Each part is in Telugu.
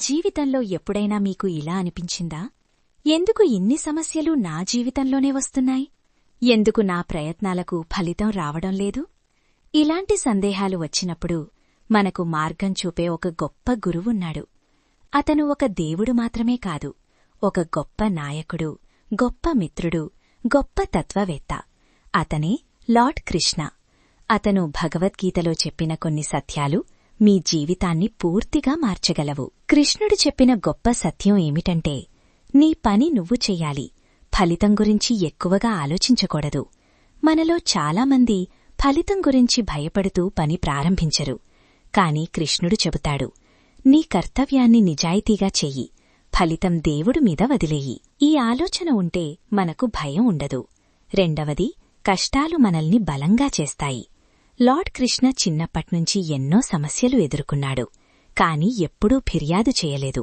జీవితంలో ఎప్పుడైనా మీకు ఇలా అనిపించిందా? ఎందుకు ఇన్ని సమస్యలు నా జీవితంలోనే వస్తున్నాయి? ఎందుకు నా ప్రయత్నాలకు ఫలితం రావడం లేదు? ఇలాంటి సందేహాలు వచ్చినప్పుడు మనకు మార్గం చూపే ఒక గొప్ప గురువున్నాడు. అతను ఒక దేవుడు మాత్రమే కాదు, ఒక గొప్ప నాయకుడు, గొప్ప మిత్రుడు, గొప్ప తత్వవేత్త. అతనే లార్డ్ కృష్ణ. అతను భగవద్గీతలో చెప్పిన కొన్ని సత్యాలు మీ జీవితాన్ని పూర్తిగా మార్చగలవు. కృష్ణుడు చెప్పిన గొప్ప సత్యం ఏమిటంటే, నీ పని నువ్వు చెయ్యాలి, ఫలితం గురించి ఎక్కువగా ఆలోచించకూడదు. మనలో చాలామంది ఫలితం గురించి భయపడుతూ పని ప్రారంభించరు. కాని కృష్ణుడు చెబుతాడు, నీ కర్తవ్యాన్ని నిజాయితీగా చెయ్యి, ఫలితం దేవుడు మీద వదిలేయి. ఈ ఆలోచన ఉంటే మనకు భయం ఉండదు. రెండవది, కష్టాలు మనల్ని బలంగా చేస్తాయి. లార్డ్ కృష్ణ చిన్నప్పట్నుంచి ఎన్నో సమస్యలు ఎదుర్కొన్నాడు. కాని ఎప్పుడూ ఫిర్యాదు చేయలేదు.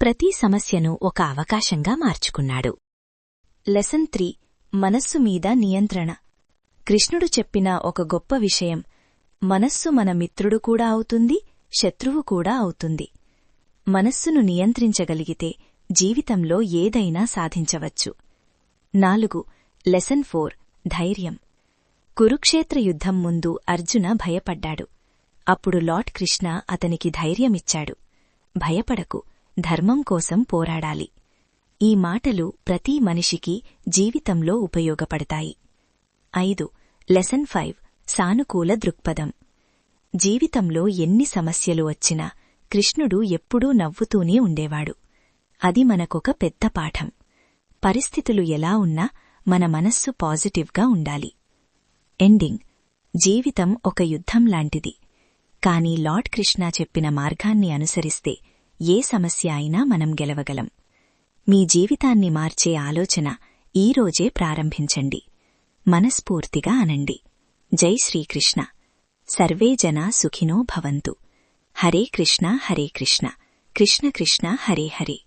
ప్రతి సమస్యను ఒక అవకాశంగా మార్చుకున్నాడు. లెసన్ 3, మనస్సు మీద నియంత్రణ. కృష్ణుడు చెప్పిన ఒక గొప్ప విషయం, మనస్సు మన మిత్రుడు కూడా అవుతుంది, శత్రువు కూడా అవుతుంది. మనస్సును నియంత్రించగలిగితే జీవితంలో ఏదైనా సాధించవచ్చు. 4. లెసన్ 4, ధైర్యం. కురుక్షేత్ర యుద్ధం ముందు అర్జున భయపడ్డాడు. అప్పుడు లార్డ్ కృష్ణ అతనికి ధైర్యమిచ్చాడు. భయపడకు, ధర్మం కోసం పోరాడాలి. ఈ మాటలు ప్రతి మనిషికి జీవితంలో ఉపయోగపడతాయి. 5. లెసన్ 5, సానుకూల దృక్పథం. జీవితంలో ఎన్ని సమస్యలు వచ్చినా కృష్ణుడు ఎప్పుడూ నవ్వుతూనే ఉండేవాడు. అది మనకొక పెద్ద పాఠం. పరిస్థితులు ఎలా ఉన్నా మన మనస్సు పాజిటివ్గా ఉండాలి. ఎండింగ్. జీవితం ఒక యుద్ధం లాంటిది. కాని లార్డ్ కృష్ణ చెప్పిన మార్గాన్ని అనుసరిస్తే ఏ సమస్య అయినా మనం గెలవగలం. మీ జీవితాన్ని మార్చే ఆలోచన ఈరోజే ప్రారంభించండి. మనస్ఫూర్తిగా అనండి, జై శ్రీకృష్ణ. సర్వే జనా సుఖినో భవంతు. హరే కృష్ణ హరే కృష్ణ, కృష్ణ కృష్ణ హరే హరే.